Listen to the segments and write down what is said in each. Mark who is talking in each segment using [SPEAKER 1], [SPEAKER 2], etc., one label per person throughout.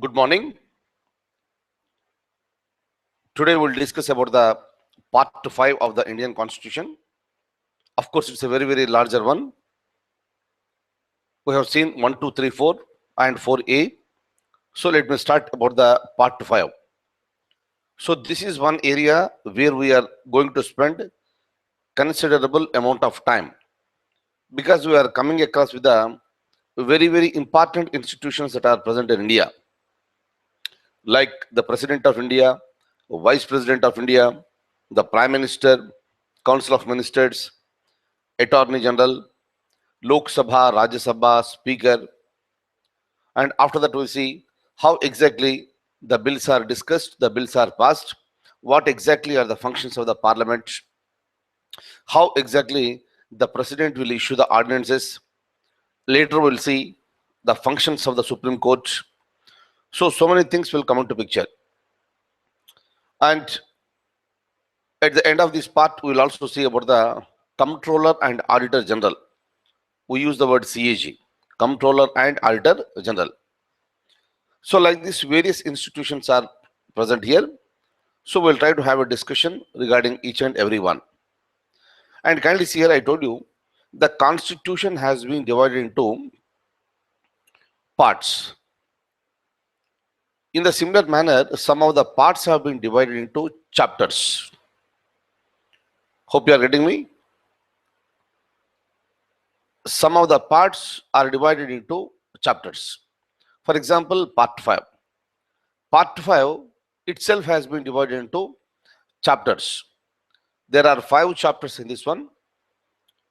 [SPEAKER 1] Good morning. Today we'll discuss about the part 5 of the Indian Constitution. Of course, it's a very larger one. We have seen 1, 2, 3, 4 and 4A. So let me start about the part 5. So this is one area where we are going to spend considerable amount of time because we are coming across with the very important institutions that are present in India, like the President of India, Vice President of India, the Prime Minister, Council of Ministers, Attorney General, Lok Sabha, Rajya Sabha, Speaker, and after that we'll see how exactly the bills are discussed, the bills are passed, what exactly are the functions of the Parliament, how exactly the President will issue the ordinances. Later we'll see the functions of the Supreme Court. So many things will come into picture. And at the end of this part, we'll also see about the Comptroller and Auditor General. We use the word CAG, Comptroller and Auditor General. So like this, various institutions are present here. So we'll try to have a discussion regarding each and every one. And kindly see here, I told you, the Constitution has been divided into parts. In the similar manner, some of the parts have been divided into chapters. Hope you are getting me. Some of the parts are divided into chapters. For example, part 5. Part 5 itself has been divided into chapters. There are 5 chapters in this one.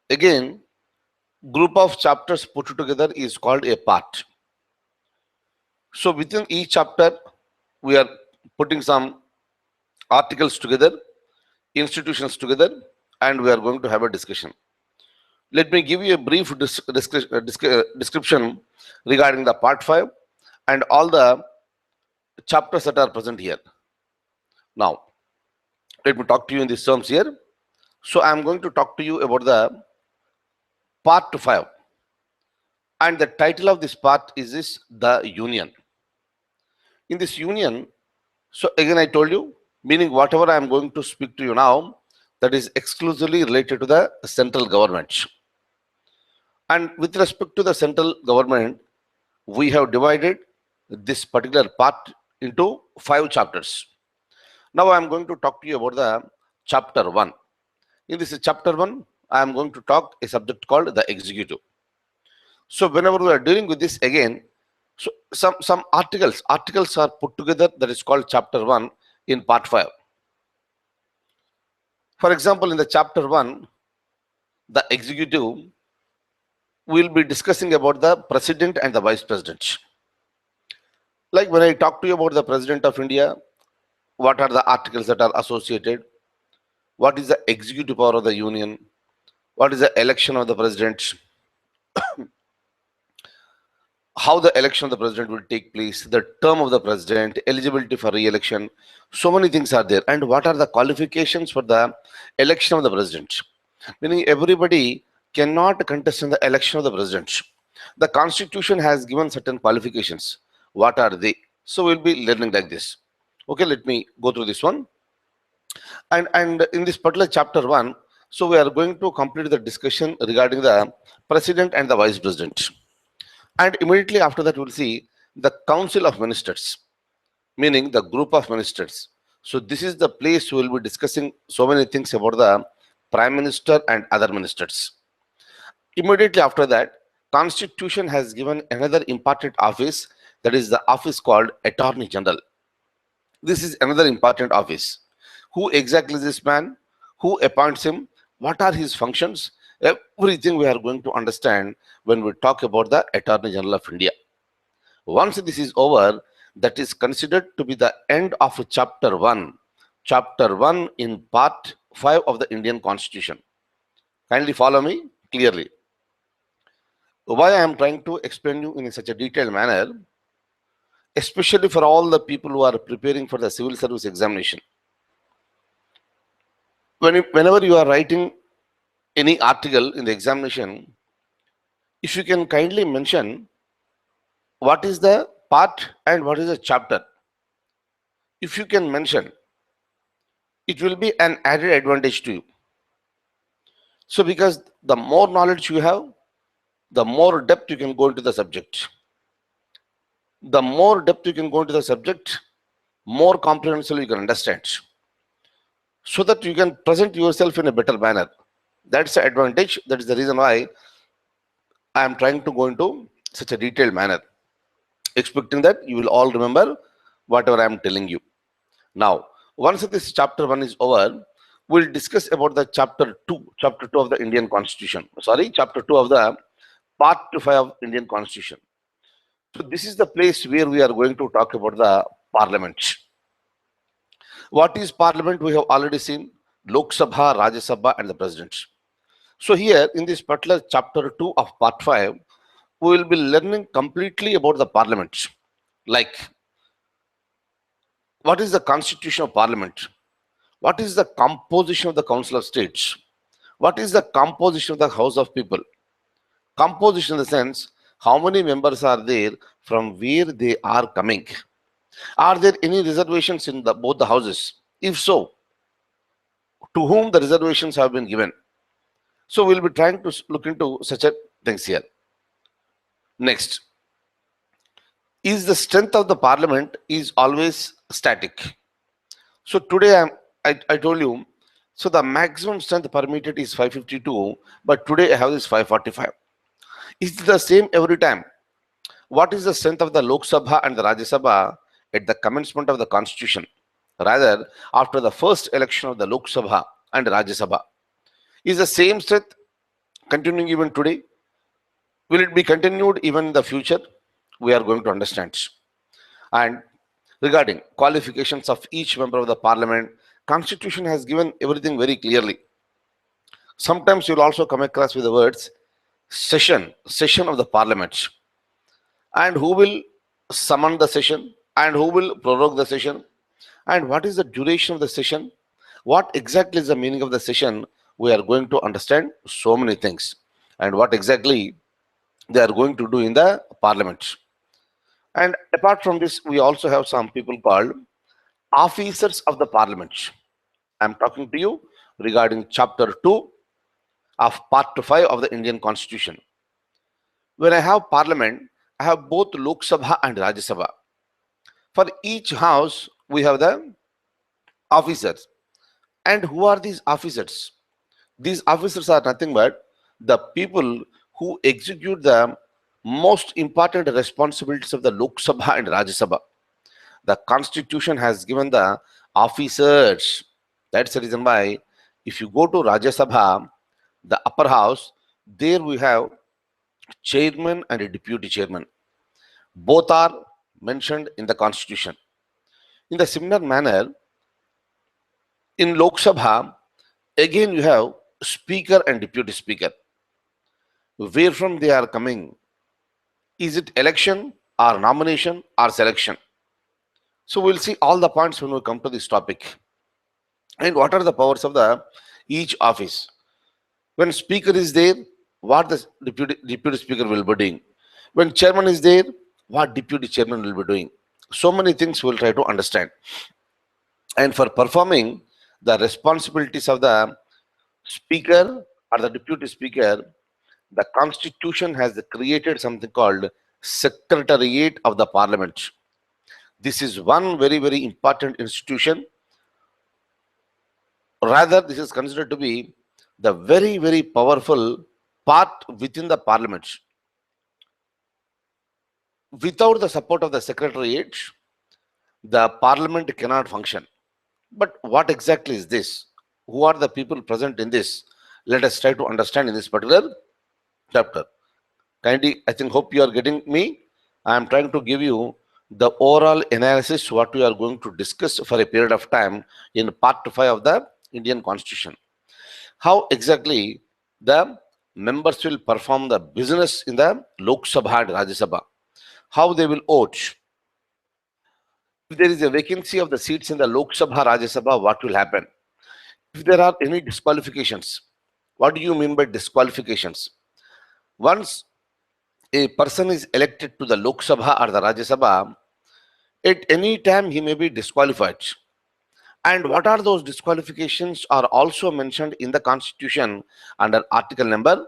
[SPEAKER 1] Again, group of chapters put together is called a part. So within each chapter, we are putting some articles together, institutions together, and we are going to have a discussion. Let me give you a brief description regarding the part 5 and all the chapters that are present here. Now, let me talk to you in these terms here. So I am going to talk to you about the part 5. And the title of this part is the Union. In this Union, so again I told you, meaning whatever I am going to speak to you now, that is exclusively related to the central government. And with respect to the central government, we have divided this particular part into 5 chapters. Now I am going to talk to you about the chapter 1. In this chapter 1, I am going to talk a subject called the executive. So whenever we are dealing with this again, so some articles are put together, that is called chapter 1 in part 5. For example, in the chapter 1, the executive, we'll be discussing about the President and the Vice President. Like when I talk to you about the President of India, what are the articles that are associated? What is the executive power of the Union? What is the election of the President? How the election of the President will take place, the term of the President, eligibility for re-election. So many things are there. And what are the qualifications for the election of the President? Meaning everybody cannot contest in the election of the President. The Constitution has given certain qualifications. What are they? So we'll be learning like this. Okay, let me go through this one. And in this particular chapter 1, so we are going to complete the discussion regarding the President and the Vice President. And immediately after that, we'll see the Council of Ministers, meaning the group of ministers. So this is the place we will be discussing so many things about the Prime Minister and other ministers. Immediately after that, Constitution has given another important office, that is the office called Attorney General. This is another important office. Who exactly is this man? Who appoints him? What are his functions? Everything we are going to understand when we talk about the Attorney General of India. Once this is over, that is considered to be the end of chapter 1. Chapter 1 in part 5 of the Indian Constitution. Kindly follow me clearly. Why I am trying to explain you in such a detailed manner, especially for all the people who are preparing for the civil service examination. Whenever you are writing any article in the examination, if you can kindly mention what is the part and what is a chapter? If you can mention, it will be an added advantage to you. So because the more knowledge you have, the more depth you can go into the subject. The more depth you can go into the subject, more comprehensively you can understand, so that you can present yourself in a better manner. That's the advantage. That is the reason why I am trying to go into such a detailed manner, expecting that you will all remember whatever I am telling you. Now, once this chapter 1 is over, we'll discuss about the chapter 2 of the Indian Constitution. Sorry, chapter 2 of the part 5 of Indian Constitution. So this is the place where we are going to talk about the parliament. What is parliament? We have already seen Lok Sabha, Rajya Sabha and the president. So here in this particular chapter 2 of part 5, we will be learning completely about the parliament. Like, what is the constitution of parliament? What is the composition of the council of states? What is the composition of the house of people? Composition in the sense, how many members are there, from where they are coming? Are there any reservations in both the houses? If so, to whom the reservations have been given? So we'll be trying to look into such a things here. Next, is the strength of the parliament is always static? So today I told you, so the maximum strength permitted is 552, but today I have this 545. Is it the same every time? What is the strength of the Lok Sabha and the Rajya Sabha at the commencement of the constitution? Rather, after the first election of the Lok Sabha and Rajya Sabha, is the same strength continuing even today? Will it be continued even in the future? We are going to understand. And regarding qualifications of each member of the parliament, constitution has given everything very clearly. Sometimes you'll also come across with the words session of the parliament, and who will summon the session, and who will prorogue the session, and what is the duration of the session, what exactly is the meaning of the session. We are going to understand so many things, and what exactly they are going to do in the parliament. And apart from this, we also have some people called officers of the parliament. I am talking to you regarding chapter 2 of part 5 of the Indian Constitution. When I have parliament, I have both Lok Sabha and Rajya Sabha. For each house, we have the officers. And who are these officers? These officers are nothing but the people who execute the most important responsibilities of the Lok Sabha and Rajya Sabha. The constitution has given the officers. That's the reason why if you go to Rajya Sabha, the upper house, there we have chairman and a deputy chairman. Both are mentioned in the constitution. In the similar manner, in Lok Sabha, again you have speaker and deputy speaker. Where from they are coming? Is it election or nomination or selection? So we'll see all the points when we come to this topic. And what are the powers of the each office? When speaker is there, what the deputy speaker will be doing? When chairman is there, what deputy chairman will be doing? So many things we'll try to understand. And for performing the responsibilities of the speaker or the deputy speaker, the constitution has created something called Secretariat of the Parliament. This is one very, very important institution. Rather, this is considered to be the very, very powerful part within the parliament. Without the support of the Secretariat, the parliament cannot function. But what exactly is this? Who are the people present in this? Let us try to understand in this particular chapter. Kindly, I think, hope you are getting me. I am trying to give you the overall analysis what we are going to discuss for a period of time in part 5 of the Indian Constitution. How exactly the members will perform the business in the Lok Sabha and Rajya Sabha. How they will vote. If there is a vacancy of the seats in the Lok Sabha, Rajya Sabha, what will happen? If there are any disqualifications, what do you mean by disqualifications? Once a person is elected to the Lok Sabha or the Rajya Sabha, at any time he may be disqualified. And what are those disqualifications are also mentioned in the Constitution under Article number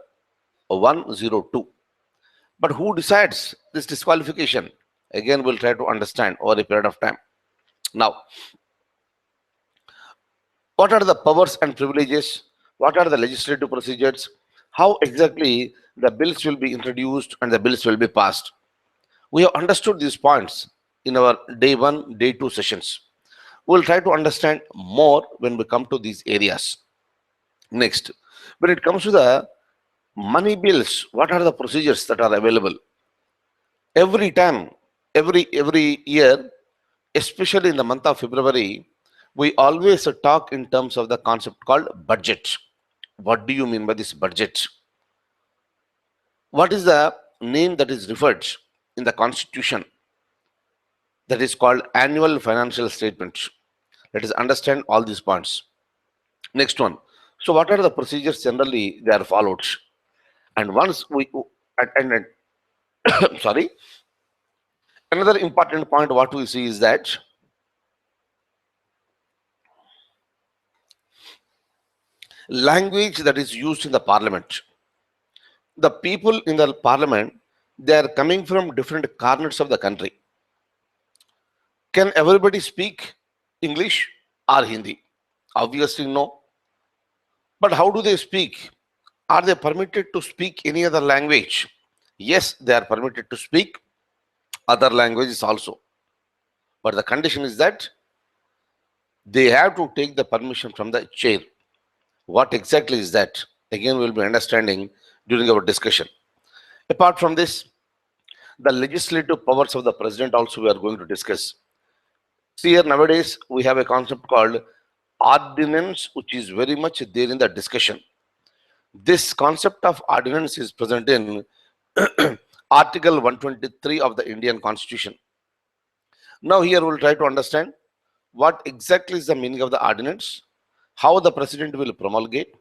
[SPEAKER 1] 102. But who decides this disqualification? Again, we'll try to understand over a period of time. Now, what are the powers and privileges? What are the legislative procedures? How exactly the bills will be introduced and the bills will be passed? We have understood these points in our day 1, day 2 sessions. We'll try to understand more when we come to these areas. Next, when it comes to the money bills, what are the procedures that are available? Every time, every year, especially in the month of February, we always talk in terms of the concept called budget. What do you mean by this budget? What is the name that is referred in the Constitution? That is called annual financial statement. Let us understand all these points. Next one. So what are the procedures generally they are followed? And once we and sorry, another important point what we see is that language that is used in the parliament. The people in the parliament, they are coming from different corners of the country. Can everybody speak English or Hindi? Obviously no. But how do they speak? Are they permitted to speak any other language? Yes, they are permitted to speak other languages also. But the condition is that they have to take the permission from the chair. What exactly is that? Again, we'll be understanding during our discussion. Apart from this, the legislative powers of the president also we are going to discuss. See here nowadays we have a concept called ordinance, which is very much there in the discussion. This concept of ordinance is present in Article 123 of the Indian Constitution. Now here we'll try to understand what exactly is the meaning of the ordinance, how the president will promulgate,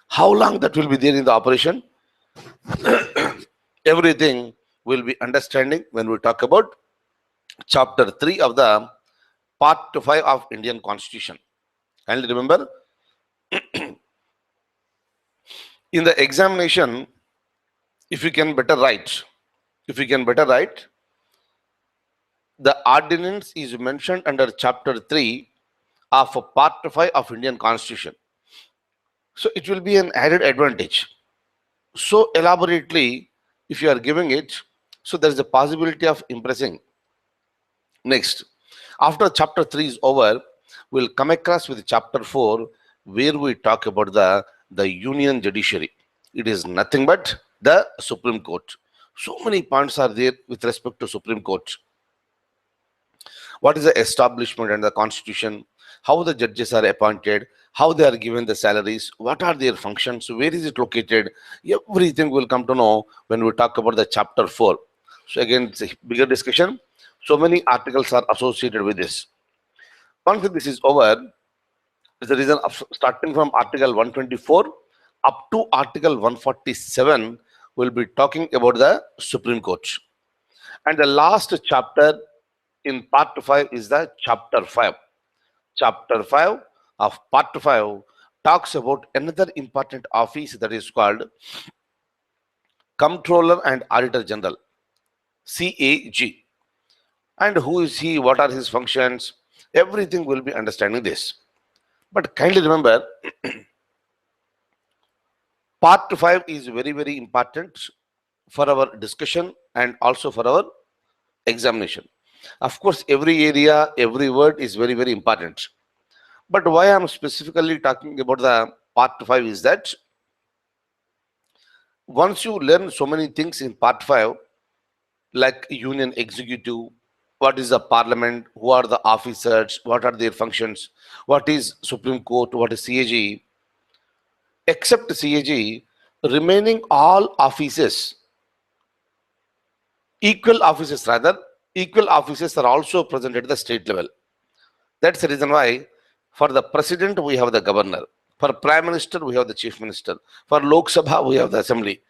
[SPEAKER 1] how long that will be there in the operation. Everything will be understanding when we talk about chapter 3 of the part 5 of Indian Constitution. And remember, in the examination, if you can better write, the ordinance is mentioned under chapter 3 of part 5 of Indian Constitution. So it will be an added advantage. So elaborately, if you are giving it, so there is a possibility of impressing. Next, after chapter 3 is over, we'll come across with chapter 4, where we talk about the Union Judiciary. It is nothing but the Supreme Court. So many points are there with respect to Supreme Court. What is the establishment and the Constitution? How the judges are appointed? How they are given the salaries? What are their functions? Where is it located? Everything will come to know when we talk about the chapter 4. So again, it's a bigger discussion. So many articles are associated with this. Once this is over, is the reason of starting from Article 124 up to Article 147, we'll be talking about the Supreme Court. And the last chapter in part 5 is the chapter 5. Chapter 5 of part 5 talks about another important office that is called Comptroller and Auditor General, CAG. And who is he? What are his functions? Everything will be understanding this. But kindly remember, part 5 is very, very important for our discussion and also for our examination. Of course, every area, every word is very, very important. But why I'm specifically talking about the part 5 is that once you learn so many things in part 5, like union executive, what is the parliament, who are the officers, what are their functions, what is Supreme Court, what is CAG, except CAG, remaining all offices, equal offices are also present at the state level. That's the reason why for the president we have the governor, for prime minister we have the chief minister, for Lok Sabha we have the assembly.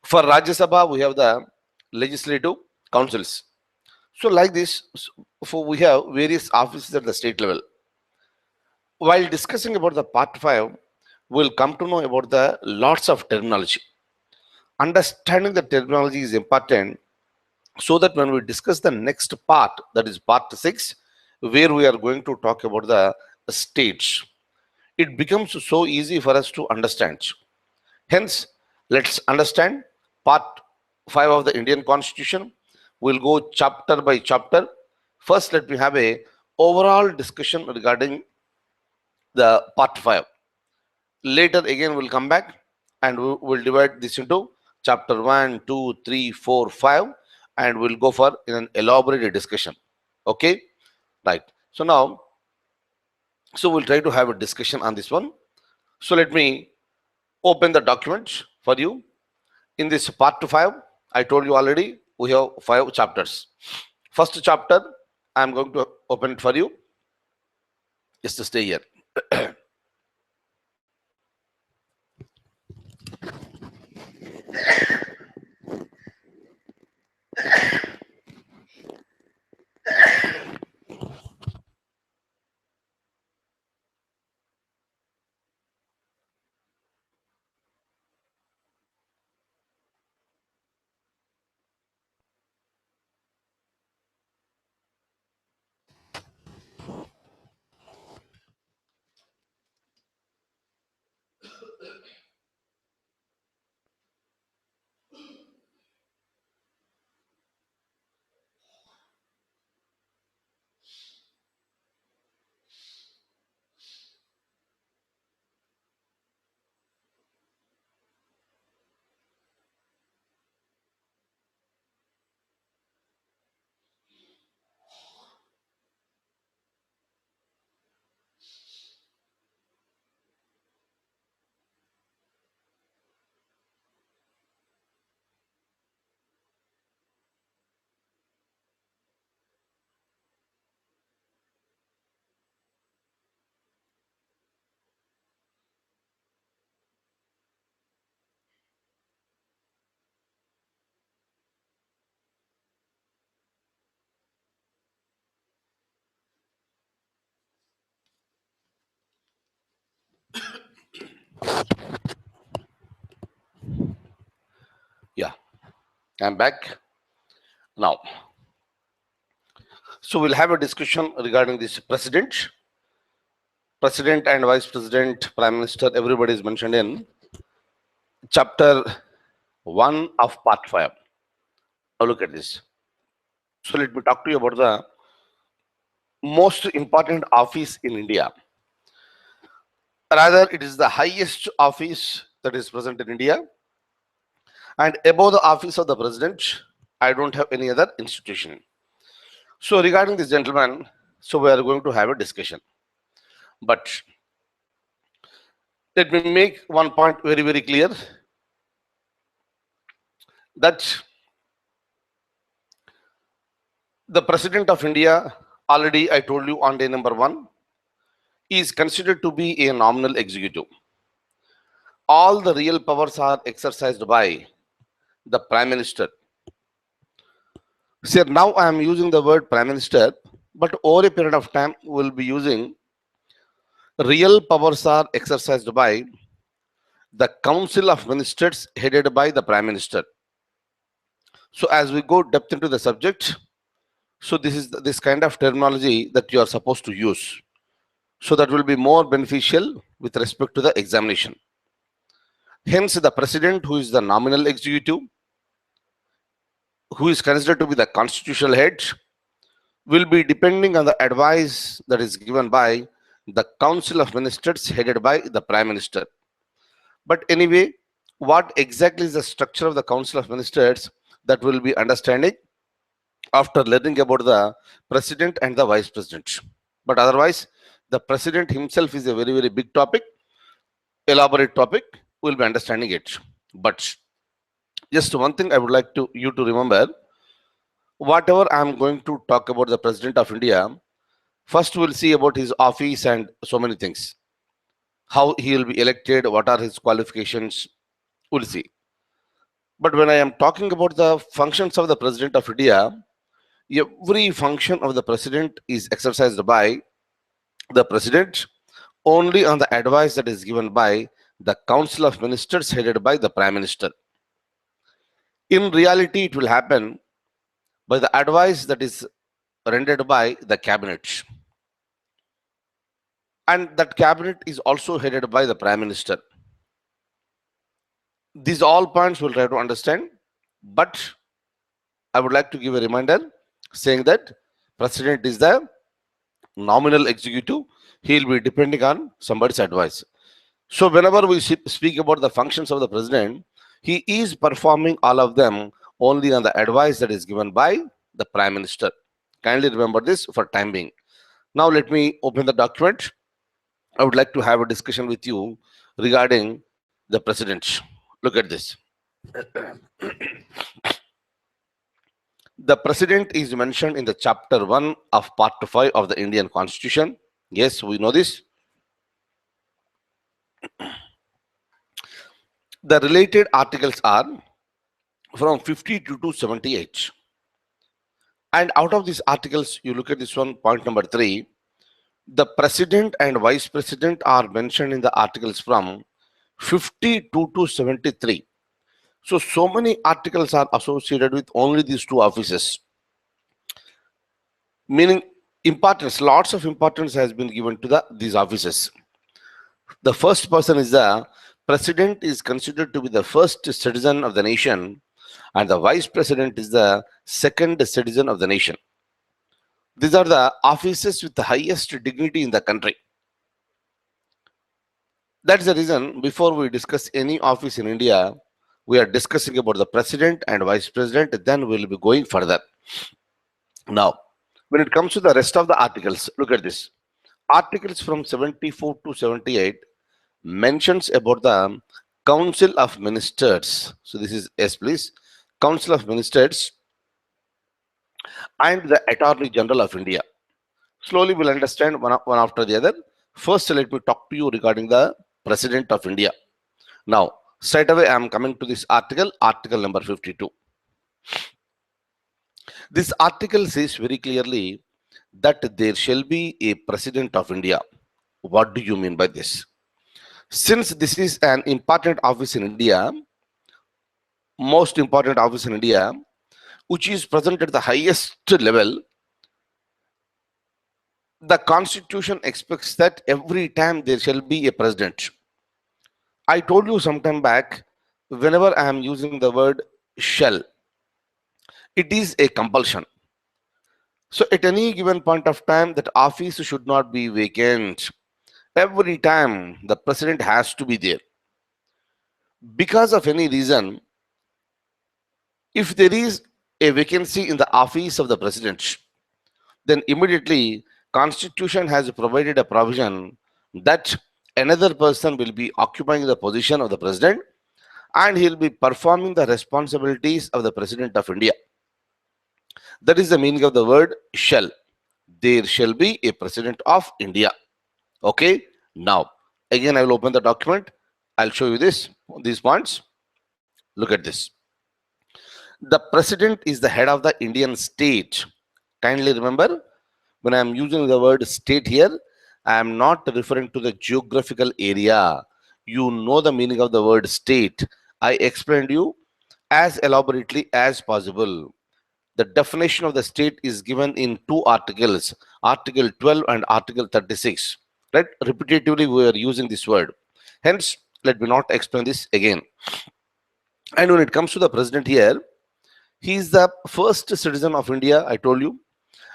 [SPEAKER 1] For Rajya Sabha, we have the legislative councils. So like this, we have various offices at the state level. While discussing about the part 5, we'll come to know about the lots of terminology. Understanding the terminology is important so that when we discuss the next part, that is part 6, where we are going to talk about the states, it becomes so easy for us to understand. Hence, let's understand part 5 of the Indian Constitution. We'll go chapter by chapter. First, let me have a overall discussion regarding the part 5. Later again we'll come back and we'll divide this into chapter 1, 2, 3, 4, 5, and we'll go for an elaborate discussion. Okay, right. So now, we'll try to have a discussion on this one. So let me open the document for you. In this part 5, I told you already, we have 5 chapters. First chapter, I'm going to open it for you. Just to stay here. Yeah, I'm back now. So we'll have a discussion regarding this president and vice president, prime minister, everybody is mentioned in chapter 1 of part 5. Now look at this. So let me talk to you about the most important office in India. Rather, it is the highest office that is present in India. And above the office of the president, I don't have any other institution. So regarding this gentleman, so we are going to have a discussion. But let me make one point very, very clear, that the President of India, already I told you on day number 1, is considered to be a nominal executive. All the real powers are exercised by the Prime Minister. See, now I am using the word Prime Minister, but over a period of time, we will be using real powers are exercised by the Council of Ministers headed by the Prime Minister. So as we go depth into the subject, so this is this kind of terminology that you are supposed to use. So that will be more beneficial with respect to the examination. Hence, the president, who is the nominal executive, who is considered to be the constitutional head, will be depending on the advice that is given by the Council of Ministers headed by the Prime Minister. But anyway, what exactly is the structure of the Council of Ministers, that will be understanding after learning about the president and the vice president. But otherwise, the president himself is a very, very big topic, elaborate topic, we'll be understanding it. But just one thing I would like you to remember, whatever I'm going to talk about the President of India, first we'll see about his office and so many things. How he will be elected, what are his qualifications, we'll see. But when I am talking about the functions of the President of India, every function of the President is exercised by the President only on the advice that is given by the Council of Ministers headed by the Prime Minister. In reality, it will happen by the advice that is rendered by the Cabinet. And that Cabinet is also headed by the Prime Minister. These all points we'll try to understand, but I would like to give a reminder saying that President is the nominal executive. He'll be depending on somebody's advice. So whenever we speak about the functions of the President, he is performing all of them only on the advice that is given by the Prime Minister. Kindly remember this for time being. Now let me open the document. I would like to have a discussion with you regarding the President. Look at this. The President is mentioned in the chapter 1 of part 5 of the Indian Constitution. Yes, we know this. The related articles are from 52 to 78. And out of these articles, you look at this one, point number 3. The President and Vice President are mentioned in the articles from 52 to 73. So many articles are associated with only these two offices. Meaning importance, lots of importance has been given to these offices. The first person is the President is considered to be the first citizen of the nation, and the Vice President is the second citizen of the nation. These are the offices with the highest dignity in the country. That's the reason before we discuss any office in India, we are discussing about the President and Vice President, then we'll be going further. Now, when it comes to the rest of the articles, look at this. Articles from 74 to 78 mentions about the Council of Ministers. So this is, yes please, Council of Ministers and the Attorney General of India. Slowly we'll understand one after the other. First, let me talk to you regarding the President of India. Now, straight away I am coming to this article, article number 52. This article says very clearly that there shall be a President of India. What do you mean by this? Since this is an important office in India, most important office in India, which is present at the highest level, the Constitution expects that every time there shall be a President. I told you some time back, whenever I am using the word shall, it is a compulsion. So at any given point of time, that office should not be vacant. Every time the President has to be there. Because of any reason, if there is a vacancy in the office of the President, then immediately Constitution has provided a provision that another person will be occupying the position of the President and he will be performing the responsibilities of the President of India. That is the meaning of the word shall. There shall be a President of India. Okay, now again I will open the document. I'll show you these points. Look at this. The President is the head of the Indian state. Kindly remember, when I am using the word state here, I am not referring to the geographical area. You know the meaning of the word state. I explained you as elaborately as possible. The definition of the state is given in two articles, Article 12 and Article 36. Right? Repetitively, we are using this word. Hence, let me not explain this again. And when it comes to the President here, he is the first citizen of India, I told you.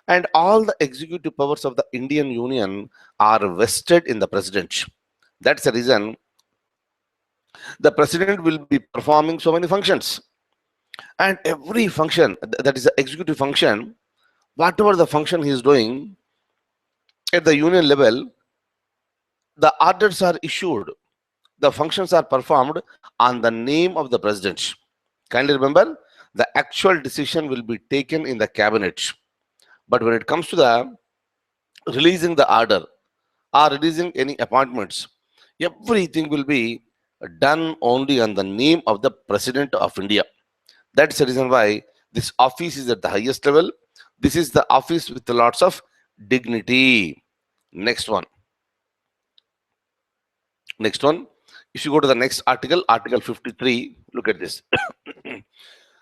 [SPEAKER 1] And all the executive powers of the Indian Union are vested in the President. That's the reason the President will be performing so many functions. And every function, that is the executive function, whatever the function he is doing at the union level, the orders are issued. The functions are performed on the name of the President. Kindly remember, the actual decision will be taken in the cabinet. But when it comes to the releasing the order or releasing any appointments, everything will be done only on the name of the President of India. That's the reason why this office is at the highest level. This is the office with lots of dignity. Next one. Next one. If you go to the next article, Article 53, look at this.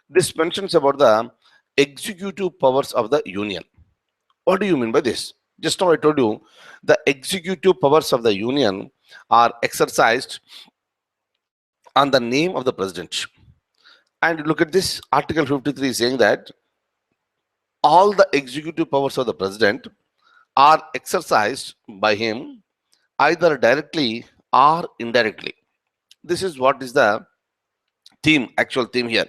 [SPEAKER 1] This mentions about the executive powers of the Union. What do you mean by this? Just now I told you the executive powers of the Union are exercised on the name of the President. And look at this, Article 53 saying that all the executive powers of the President are exercised by him either directly or indirectly. This is what is the theme, actual theme here.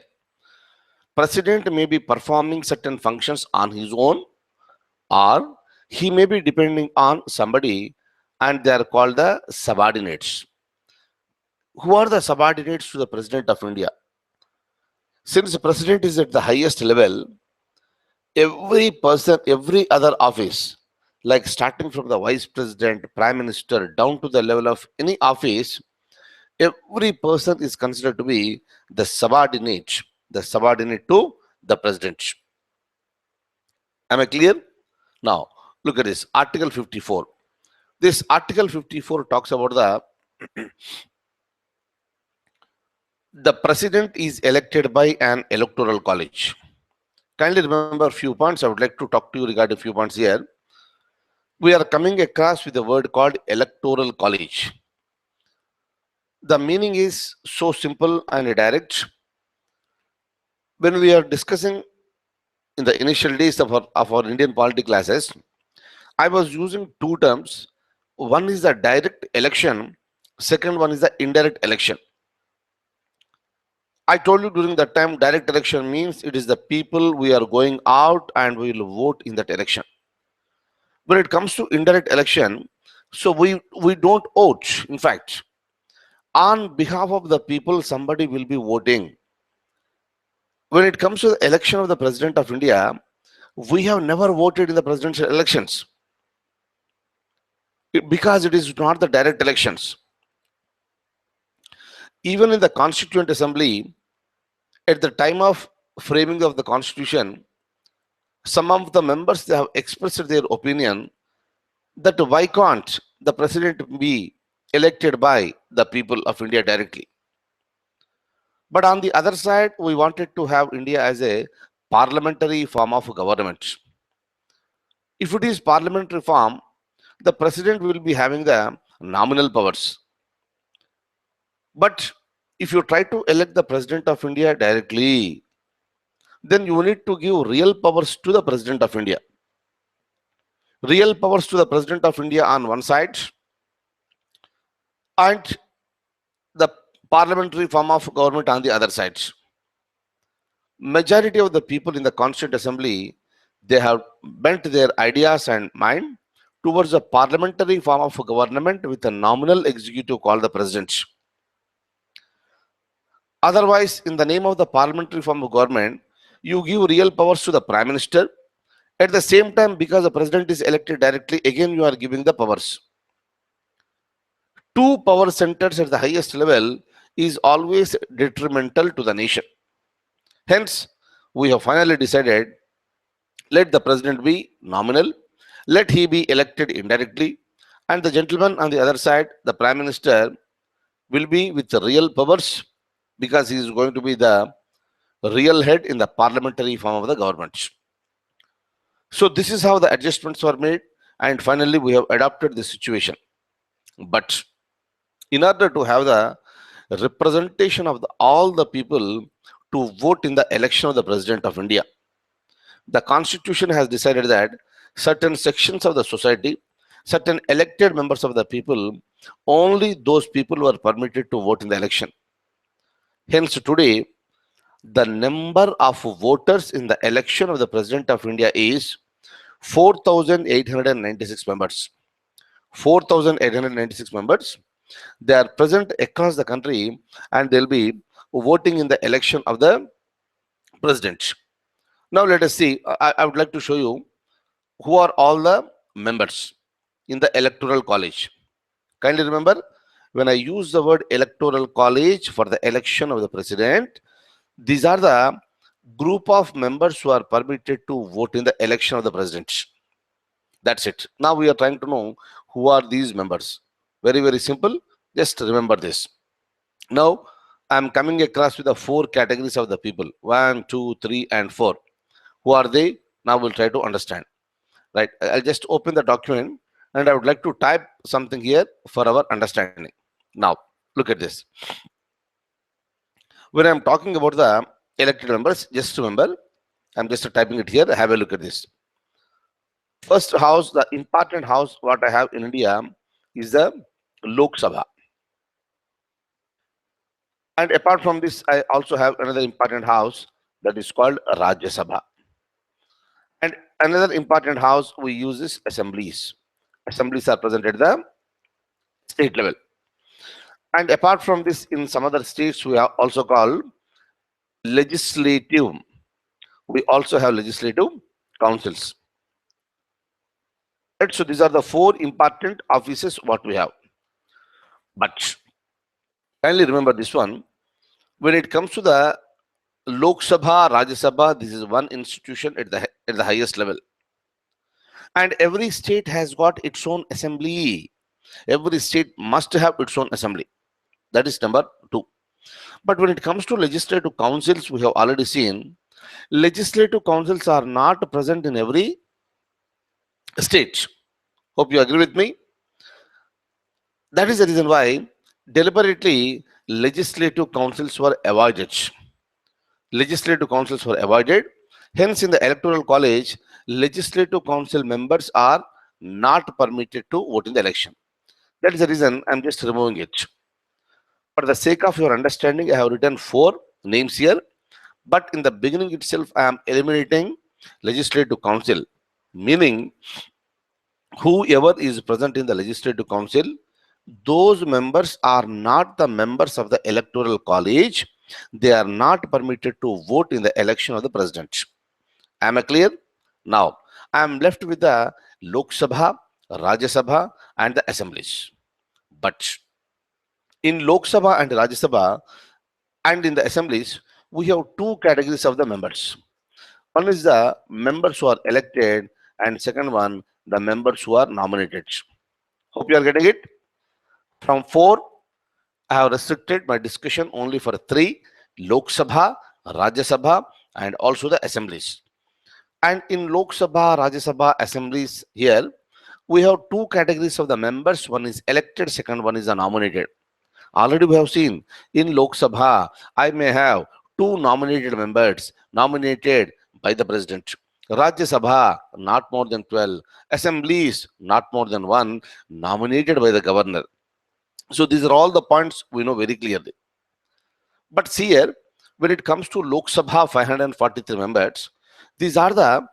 [SPEAKER 1] President may be performing certain functions on his own, or he may be depending on somebody, and they are called the subordinates. Who are the subordinates to the President of India? Since the President is at the highest level, every person, every other office, like starting from the Vice President, Prime Minister, down to the level of any office, every person is considered to be the subordinate to the President. Am I clear? Now, look at this, Article 54. This Article 54 talks about the President is elected by an electoral college. Kindly remember a few points. I would like to talk to you regarding a few points here. We are coming across with a word called electoral college. The meaning is so simple and direct. When we are discussing in the initial days of our Indian polity classes, I was using two terms. One is the direct election, second one is the indirect election. I told you during that time, direct election means it is the people we are going out and we will vote in that election. When it comes to indirect election, so we don't vote. In fact, on behalf of the people, somebody will be voting. When it comes to the election of the President of India, we have never voted in the presidential elections because it is not the direct elections. Even in the Constituent Assembly, at the time of framing of the Constitution, some of the members, they have expressed their opinion that why can't the President be elected by the people of India directly. But on the other side, we wanted to have India as a parliamentary form of government. If it is parliamentary form, the President will be having the nominal powers. But if you try to elect the President of India directly, then you need to give real powers to the President of India. Real powers to the President of India on one side, and the parliamentary form of government on the other side. Majority of the people in the Constituent Assembly, they have bent their ideas and mind towards a parliamentary form of government with a nominal executive called the President. Otherwise, in the name of the parliamentary form of government, you give real powers to the Prime Minister. At the same time, because the President is elected directly, again you are giving the powers. Two power centers at the highest level is always detrimental to the nation. Hence, we have finally decided, let the President be nominal, let he be elected indirectly, and the gentleman on the other side, the Prime Minister, will be with the real powers because he is going to be the real head in the parliamentary form of the government. So this is how the adjustments were made, and finally we have adopted this situation. But in order to have the representation of all the people to vote in the election of the President of India, the Constitution has decided that certain sections of the society, certain elected members of the people, only those people were permitted to vote in the election. Hence today, the number of voters in the election of the President of India is 4,896 members. 4,896 members. They are present across the country and they'll be voting in the election of the President. Now let us see. I would like to show you who are all the members in the electoral college. Kindly remember, When I use the word electoral college for the election of the president, these are the group of members who are permitted to vote in the election of the president. That's it. Now we are trying to know who are these members. Very, very simple. Just remember this. Now I'm coming across with the four categories of the people. 1, 2, 3, and 4. Who are they? Now we'll try to understand. Right. I'll just open the document and I would like to type something here for our understanding. Now, look at this. When I'm talking about the elected members, just remember, I'm just typing it here. Have a look at this. First house, the important house what I have in India is the Lok Sabha. And apart from this, I also have another important house that is called Rajya Sabha. And another important house we use is assemblies. Assemblies are present at the state level. And apart from this, in some other states, we are also called legislative. We also have legislative councils. Right? So these are the four important offices what we have. But kindly remember this one. When it comes to the Lok Sabha, Rajya Sabha, this is one institution at the highest level. And every state has got its own assembly. Every state must have its own assembly. That is number 2. But when it comes to legislative councils, we have already seen legislative councils are not present in every state. Hope you agree with me. That is the reason why deliberately legislative councils were avoided. Legislative councils were avoided. Hence, in the electoral college, legislative council members are not permitted to vote in the election. That is the reason I'm just removing it. For the sake of your understanding, I have written 4 names here. But in the beginning itself, I am eliminating legislative council, meaning whoever is present in the legislative council, those members are not the members of the electoral college. They are not permitted to vote in the election of the president. Am I clear? Now, I am left with the Lok Sabha, Rajya Sabha, and the assemblies. But in Lok Sabha and Rajya Sabha and in the assemblies, we have 2 categories of the members. One is the members who are elected, and second one, the members who are nominated. Hope you are getting it. From 4, I have restricted my discussion only for 3: Lok Sabha, Rajya Sabha, and also the assemblies. And in Lok Sabha, Rajya Sabha, assemblies, here we have 2 categories of the members. One is elected, second one is the nominated. Already we have seen in Lok Sabha, I may have 2 nominated members nominated by the president. Rajya Sabha, not more than 12. Assemblies, not more than 1, nominated by the governor. So these are all the points we know very clearly. But see here, when it comes to Lok Sabha, 543 members, these are the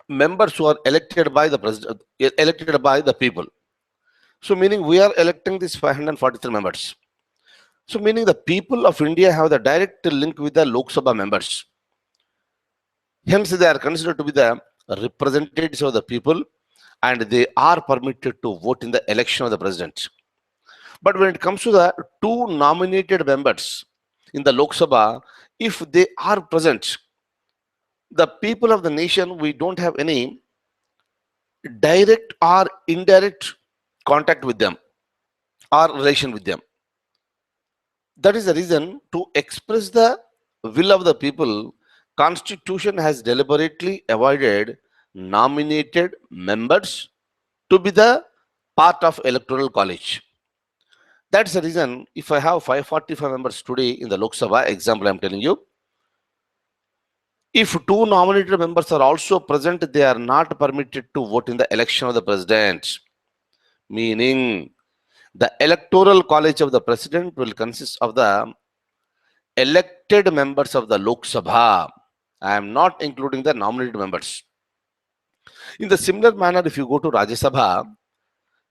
[SPEAKER 1] members who are elected by the president, elected by the people. So meaning we are electing these 543 members. So meaning the people of India have the direct link with the Lok Sabha members. Hence they are considered to be the representatives of the people and they are permitted to vote in the election of the president. But when it comes to the 2 nominated members in the Lok Sabha, if they are present, the people of the nation, we don't have any direct or indirect contact with them or relation with them. That is the reason, to express the will of the people, Constitution has deliberately avoided nominated members to be the part of electoral college. That's the reason, if I have 545 members today in the Lok Sabha, example I'm telling you, if 2 nominated members are also present, they are not permitted to vote in the election of the president. Meaning, the electoral college of the president will consist of the elected members of the Lok Sabha. I am not including the nominated members. In the similar manner, if you go to Rajya Sabha,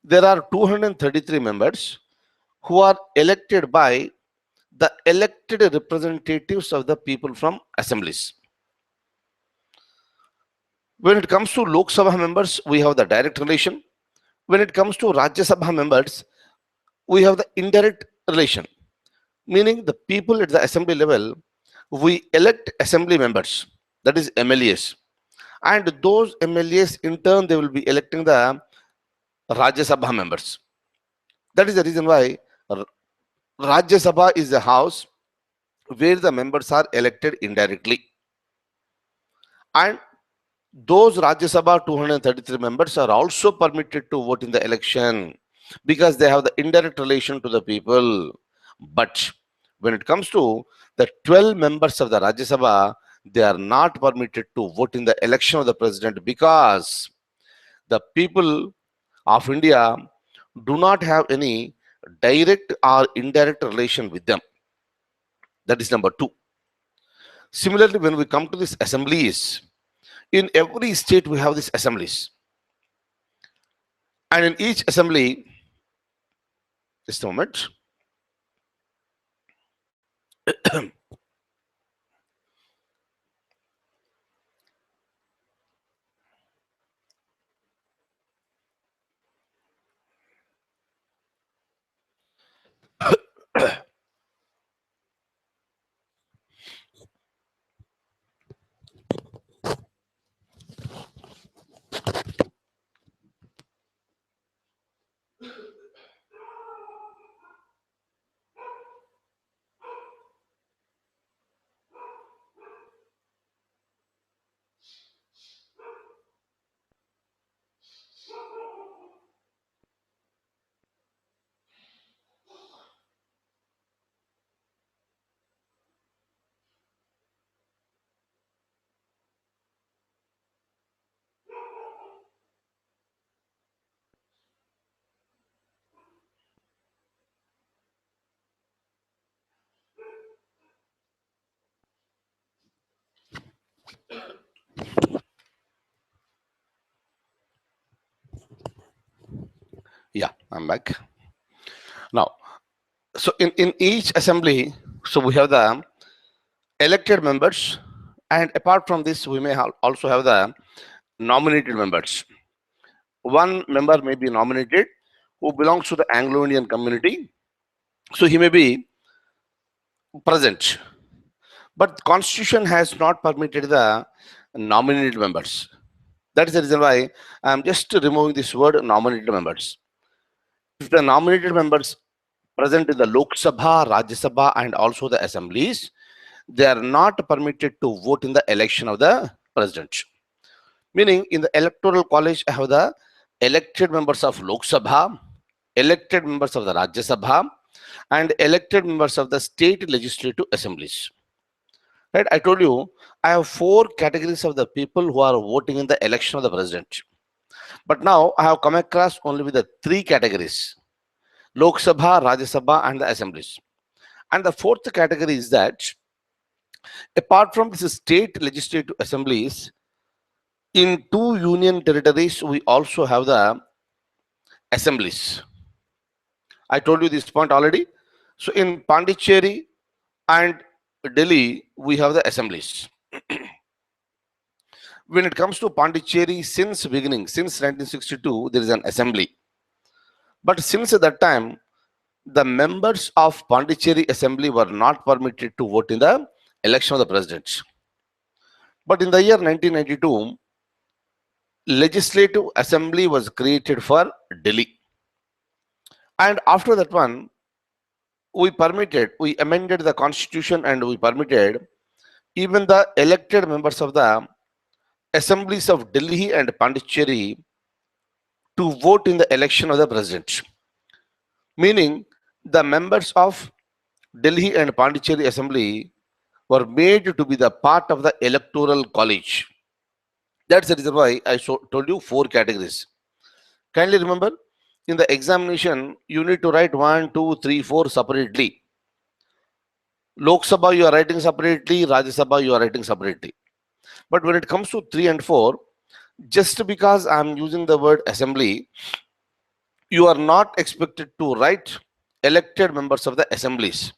[SPEAKER 1] there are 233 members who are elected by the elected representatives of the people from assemblies. When it comes to Lok Sabha members, we have the direct relation. When it comes to Rajya Sabha members, we have the indirect relation, meaning the people at the assembly level, we elect assembly members, that is MLAs. And those MLAs, in turn, they will be electing the Rajya Sabha members. That is the reason why Rajya Sabha is a house where the members are elected indirectly. And those Rajya Sabha 233 members are also permitted to vote in the election because they have the indirect relation to the people. But when it comes to the 12 members of the Rajya Sabha, they are not permitted to vote in the election of the president because the people of India do not have any direct or indirect relation with them. That is number two. Similarly, when we come to these assemblies, in every state we have these assemblies. And in each assembly, just a moment. Yeah, I'm back. Now, so in each assembly, so we have the elected members, and apart from this, we may also have the nominated members. One member may be nominated who belongs to the Anglo-Indian community, so he may be present. But Constitution has not permitted the nominated members. That is the reason why I am just removing this word nominated members. If the nominated members present in the Lok Sabha, Rajya Sabha, and also the assemblies, they are not permitted to vote in the election of the president. Meaning, in the electoral college, I have the elected members of Lok Sabha, elected members of the Rajya Sabha, and elected members of the state legislative assemblies. Right? I told you I have 4 categories of the people who are voting in the election of the president. But now I have come across only with the 3 categories: Lok Sabha, Rajya Sabha, and the assemblies. And the 4th category is that apart from the state legislative assemblies, in 2 union territories, we also have the assemblies. I told you this point already. So in Pondicherry and Delhi, we have the assemblies. When it comes to Pondicherry, since beginning, since 1962, there is an assembly. But since that time, the members of Pondicherry assembly were not permitted to vote in the election of the president. But in the year 1992, legislative assembly was created for Delhi. And after that one, we amended the constitution and we permitted even the elected members of the assemblies of Delhi and Pondicherry to vote in the election of the president. Meaning, the members of Delhi and Pondicherry assembly were made to be the part of the electoral college. That's the reason why I told you 4 categories. Kindly remember, in the examination, you need to write 1, 2, 3, 4 separately. Lok Sabha you are writing separately, Rajya Sabha you are writing separately. But when it comes to 3 and 4, just because I am using the word assembly, you are not expected to write elected members of the assemblies.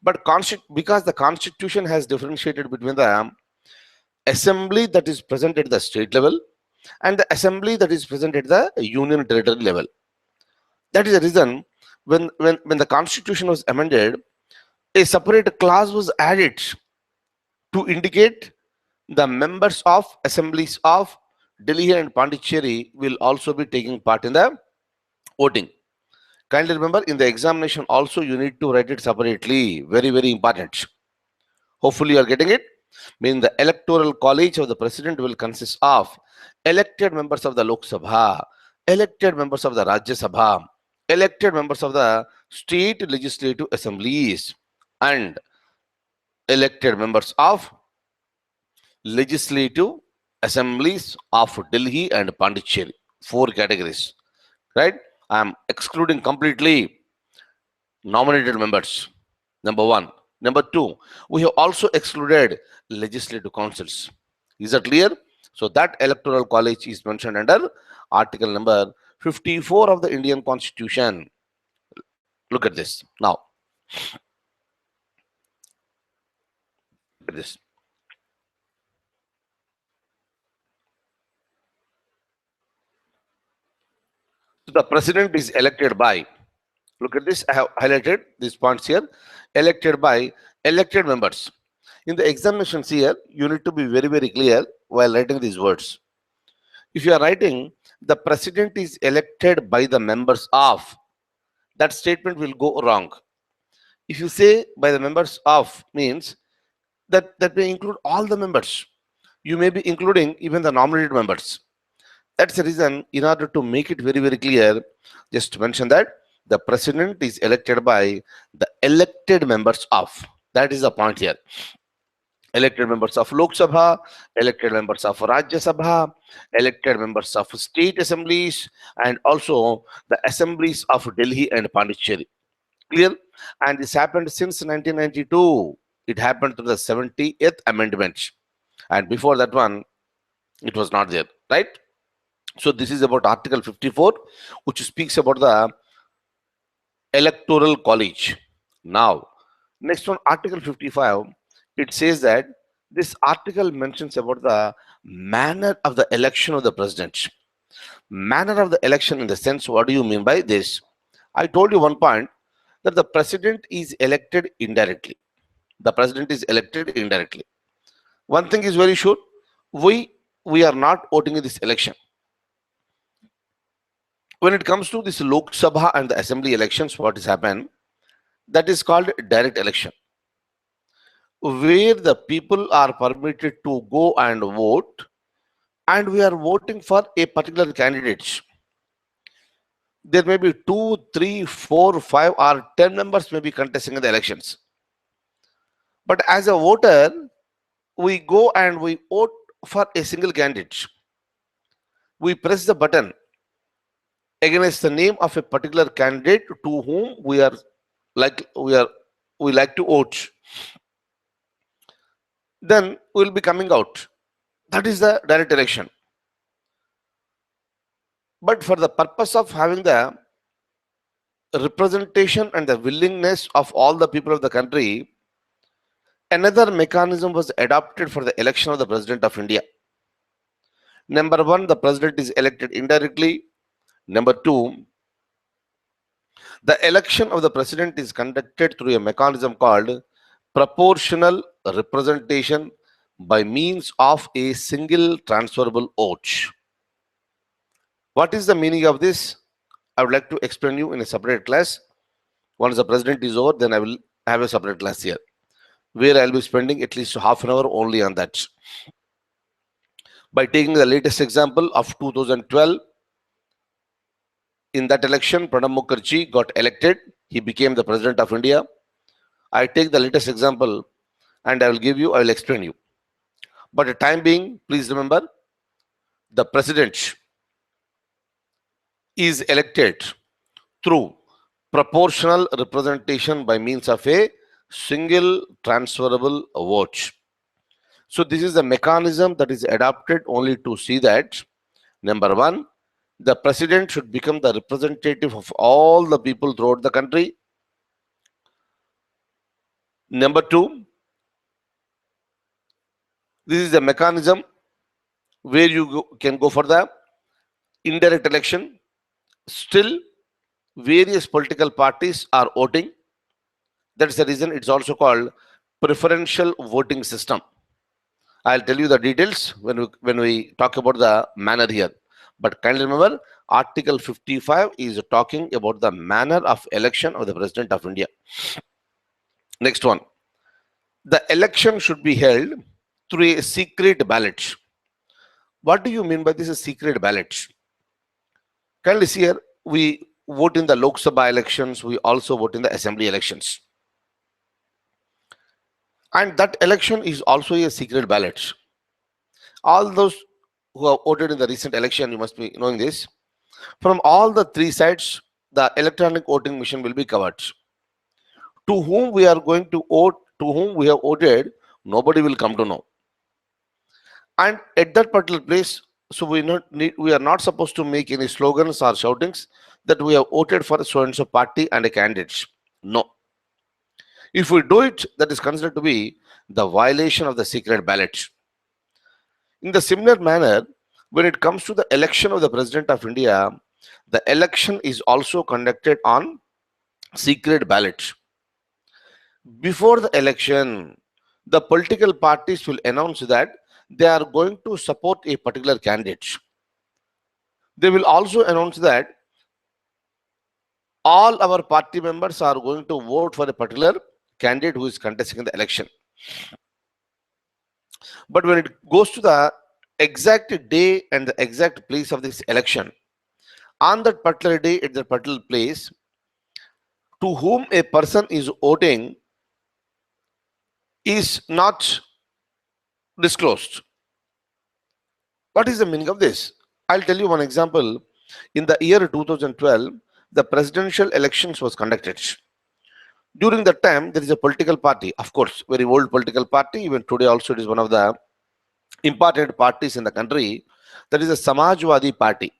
[SPEAKER 1] But because the constitution has differentiated between the assembly that is present at the state level and the assembly that is present at the union territory level. That is the reason When the constitution was amended, a separate clause was added to indicate the members of assemblies of Delhi and Pondicherry will also be taking part in the voting. Kindly remember, in the examination also you need to write it separately. Very, very important. Hopefully you are getting it. Meaning the electoral college of the president will consist of elected members of the Lok Sabha, elected members of the Rajya Sabha, elected members of the state legislative assemblies, and elected members of legislative assemblies of Delhi and Pondicherry. Four categories, right? I am excluding completely nominated members. Number one. Number two, we have also excluded legislative councils. Is that clear? So that electoral college is mentioned under article number 54 of the Indian Constitution. Look at this. Now, look at this. So the president is elected by, look at this, I have highlighted these points here, elected by elected members. In the examinations here, you need to be very, very clear while writing these words. If you are writing, the president is elected by the members of, that statement will go wrong. If you say by the members of, means that may include all the members. You may be including even the nominated members. That's the reason, in order to make it very, very clear, just mention that the president is elected by the elected members of. That is the point here. Elected members of Lok Sabha, elected members of Rajya Sabha, elected members of state assemblies, and also the assemblies of Delhi and Pondicherry. Clear? And this happened since 1992. It happened through the 70th Amendment. And before that one, it was not there, right? So this is about Article 54, which speaks about the electoral college. Now, next one, Article 55, it says that this article mentions about the manner of the election of the president. Manner of the election in the sense, what do you mean by this? I told you one point, that the president is elected indirectly. The president is elected indirectly. One thing is very sure, we are not voting in this election. When it comes to this Lok Sabha and the assembly elections, what has happened, that is called direct election, where the people are permitted to go and vote, and we are voting for a particular candidate. There may be 2, 3, 4, 5 or 10 members may be contesting in the elections. But as a voter, we go and we vote for a single candidate. We press the button against the name of a particular candidate to whom we like to vote. Then we will be coming out. That is the direct election. But for the purpose of having the representation and the willingness of all the people of the country, another mechanism was adopted for the election of the President of India. Number one, the President is elected indirectly. Number two, the election of the President is conducted through a mechanism called proportional representation by means of a single transferable vote. What is the meaning of this? I would like to explain you in a separate class. Once the president is over, then I will have a separate class here, where I will be spending at least half an hour only on that. By taking the latest example of 2012, in that election, Pranab Mukherjee got elected. He became the President of India. I take the latest example and I will explain you. But the time being, please remember, the President is elected through proportional representation by means of a single transferable vote. So this is the mechanism that is adopted only to see that, number one, the president should become the representative of all the people throughout the country. Number two, this is the mechanism where you can go for the indirect election. Still, various political parties are voting. That's the reason it's also called preferential voting system. I'll tell you the details when we talk about the manner here. But kindly remember, Article 55 is talking about the manner of election of the President of India. Next one. The election should be held through a secret ballot. What do you mean by this a secret ballot? Kindly see here, we vote in the Lok Sabha elections, we also vote in the assembly elections. And that election is also a secret ballot. All those who have voted in the recent election, you must be knowing this. From all the three sides, the electronic voting machine will be covered. To whom we are going to vote, to whom we have voted, nobody will come to know. And at that particular place, so we are not supposed to make any slogans or shoutings that we have voted for so and so party and a candidate. No. If we do it, that is considered to be the violation of the secret ballot. In the similar manner, when it comes to the election of the President of India, the election is also conducted on secret ballot. Before the election, the political parties will announce that they are going to support a particular candidate. They will also announce that all our party members are going to vote for a particular candidate who is contesting in the election. But when it goes to the exact day and the exact place of this election, on that particular day at that particular place, to whom a person is voting is not disclosed. What is the meaning of this? I'll tell you one example. In the year 2012, the presidential elections was conducted. During that time, there is a political party, of course, very old political party. Even today also it is one of the important parties in the country. That is the Samajwadi Party.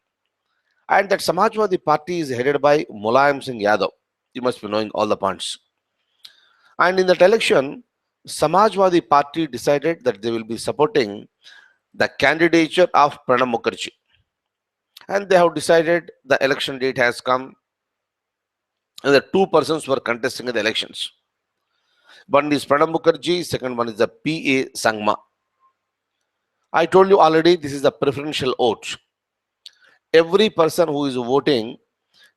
[SPEAKER 1] And that Samajwadi Party is headed by Mulayam Singh Yadav. You must be knowing all the points. And in that election, Samajwadi Party decided that they will be supporting the candidature of Pranab Mukherjee. And they have decided the election date has come and the two persons were contesting in the elections. One is Pranab Mukherjee, second one is the P.A. Sangma. I told you already, this is the preferential vote. Every person who is voting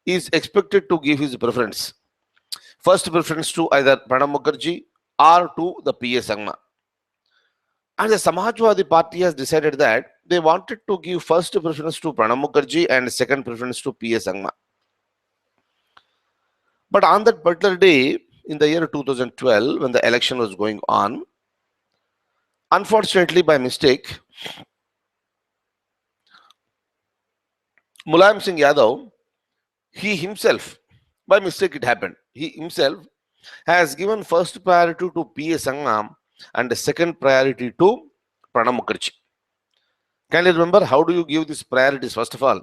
[SPEAKER 1] is expected to give his preference. First preference to either Pranab Mukherjee or to the P.A. Sangma. And the Samajwadi Party has decided that they wanted to give first preference to Pranab Mukherjee and second preference to P.A. Sangma. But on that particular day, in the year 2012, when the election was going on, unfortunately by mistake, Mulayam Singh Yadav, he himself, by mistake it happened, he himself has given first priority to P.A. Sangma and the second priority to Pranab Mukherjee. Can you remember how do you give these priorities? First of all,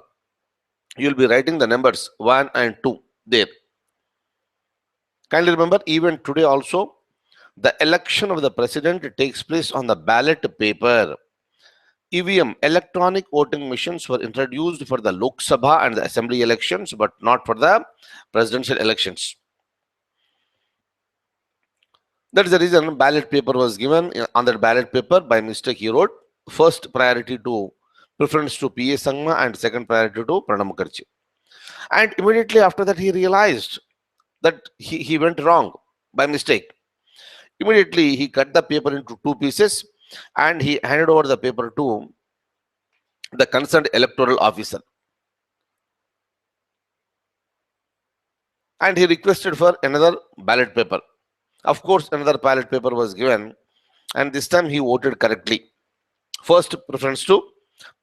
[SPEAKER 1] you will be writing the numbers 1 and 2 there. Kindly remember, even today also, the election of the president takes place on the ballot paper. EVM, electronic voting machines, were introduced for the Lok Sabha and the assembly elections, but not for the presidential elections. That is the reason ballot paper was given. On that ballot paper, by mistake, he wrote first priority to preference to P.A. Sangma and second priority to Pranab Mukherjee. And immediately after that, he realized that he went wrong by mistake. Immediately, he cut the paper into two pieces and he handed over the paper to the concerned electoral officer. And he requested for another ballot paper. Of course, another ballot paper was given, and this time he voted correctly. First preference to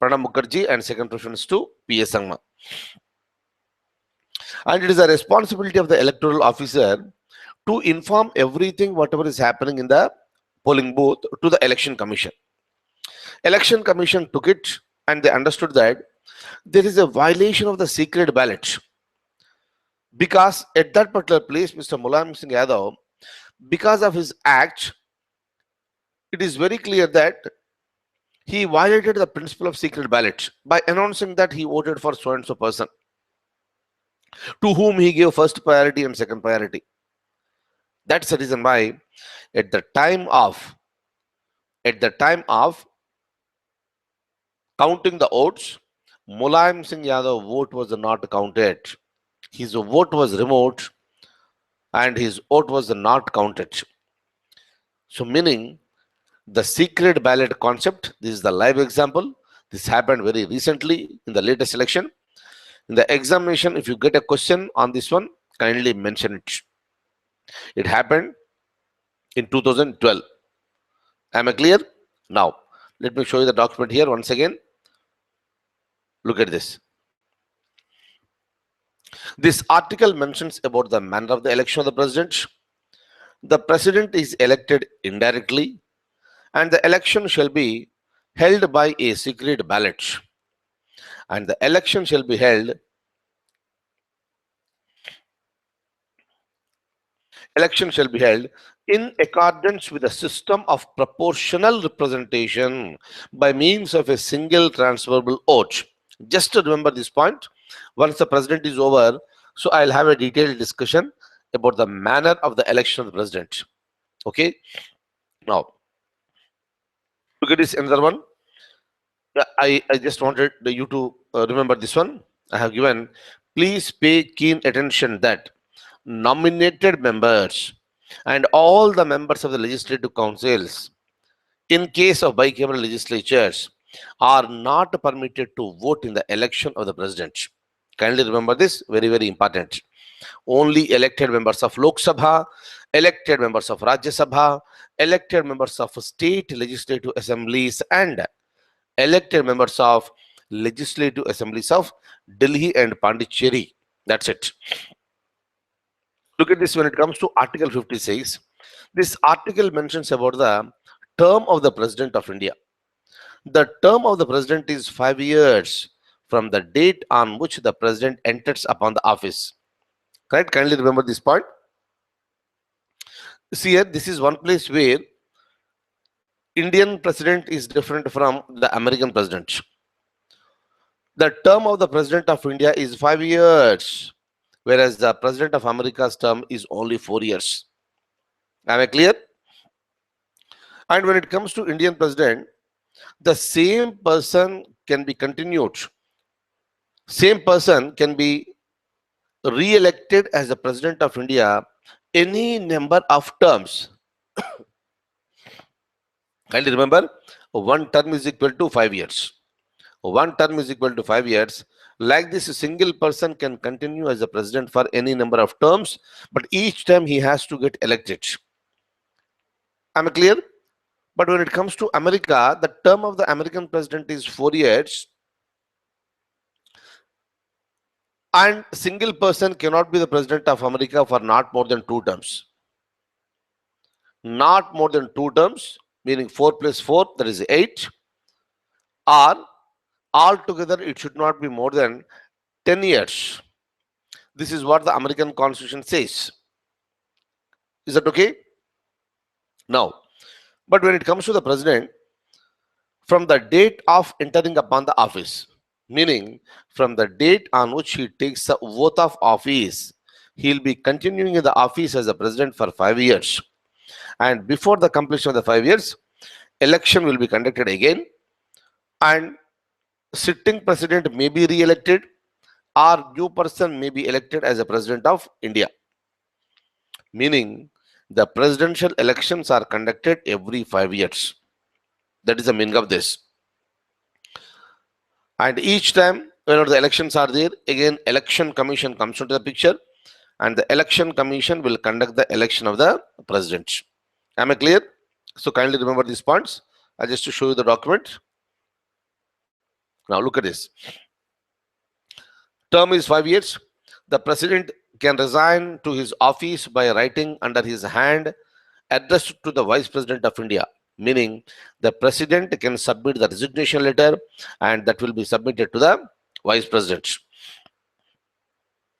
[SPEAKER 1] Pranab Mukherjee and second preference to P.A. Sangma. And it is a responsibility of the electoral officer to inform everything, whatever is happening in the polling booth, to the election commission. Election commission took it and they understood that there is a violation of the secret ballot. Because at that particular place, Mr. Mulayam Singh Yadav, because of his act, it is very clear that he violated the principle of secret ballot by announcing that he voted for so and so person. to whom he gave first priority and second priority. That's the reason why at the time of counting the votes, Mulayam Singh Yadav vote was not counted. His vote was removed and his vote was not counted. So meaning the secret ballot concept, this is the live example. This happened very recently in the latest election. In the examination, if you get a question on this one, kindly mention it. It happened in 2012. Am I clear? Now, let me show you the document here once again. Look at this. This article mentions about the manner of the election of the president. The president is elected indirectly, and the election shall be held by a secret ballot. And the election shall be held in accordance with a system of proportional representation by means of a single transferable vote. Just to remember this point, once the president is over, so I'll have a detailed discussion about the manner of the election of the president. Okay, now look at this another one. I just wanted you to remember this one. I have given, please pay keen attention that nominated members and all the members of the legislative councils in case of bicameral legislatures are not permitted to vote in the election of the president. Kindly remember this, very, very important. Only elected members of Lok Sabha, elected members of Rajya Sabha, elected members of state legislative assemblies, and elected members of legislative assemblies of Delhi and Pondicherry. That's it. Look at this when it comes to Article 56. This article mentions about the term of the President of India. The term of the President is 5 years from the date on which the President enters upon the office. Correct? Kindly remember this point. See here, this is one place where Indian President is different from the American President. The term of the President of India is 5 years, whereas the President of America's term is only 4 years. Am I clear? And when it comes to Indian President, the same person can be continued. Same person can be re-elected as the President of India any number of terms. Kindly remember, one term is equal to 5 years. One term is equal to 5 years. Like this, a single person can continue as a president for any number of terms, but each time he has to get elected. Am I clear? But when it comes to America, the term of the American president is 4 years, and single person cannot be the president of America for not more than 2 terms. Not more than 2 terms, meaning 4 plus 4, that is 8, or altogether it should not be more than 10 years. This is what the American Constitution says. Is that okay? Now, but when it comes to the president, from the date of entering upon the office, meaning from the date on which he takes the oath of office, he will be continuing in the office as the president for 5 years. And before the completion of the 5 years, election will be conducted again, and sitting president may be re-elected, or new person may be elected as a president of India. Meaning, the presidential elections are conducted every 5 years. That is the meaning of this. And each time whenever the elections are there, again election commission comes into the picture, and the election commission will conduct the election of the president. Am I clear? So kindly remember these points. I just to show you the document. Now look at this. Term is 5 years. The president can resign to his office by writing under his hand addressed to the Vice President of India. Meaning the president can submit the resignation letter, and that will be submitted to the Vice President.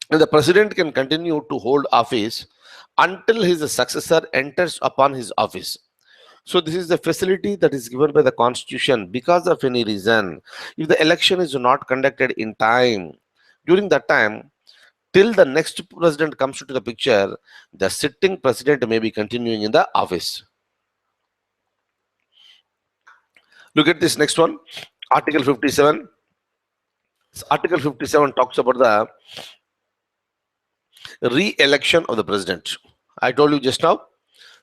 [SPEAKER 1] And the president can continue to hold office until his successor enters upon his office. So this is the facility that is given by the Constitution. Because of any reason, if the election is not conducted in time, during that time, till the next president comes into the picture, the sitting president may be continuing in the office. Look at this next one, Article 57. Article 57 talks about the re-election of the president. I told you just now,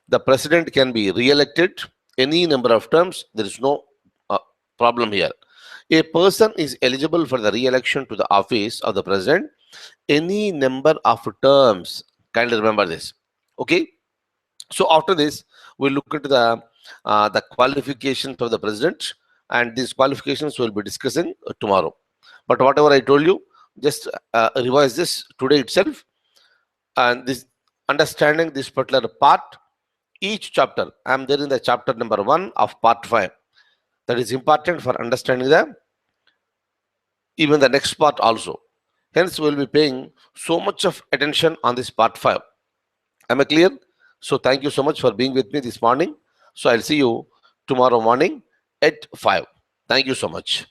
[SPEAKER 1] the president can be re-elected any number of terms. There is no problem here. A person is eligible for the re-election to the office of the president any number of terms. Kindly remember this. Okay. So after this, we'll look into the qualifications for the president, and these qualifications we'll be discussing tomorrow. But whatever I told you, just revise this today itself, and this understanding this particular part. Each chapter, I am there in the chapter number 1 of part 5. That is important for understanding even the next part also. Hence, we will be paying so much of attention on this part 5. Am I clear? So thank you so much for being with me this morning. So I'll see you tomorrow morning at 5. Thank you so much.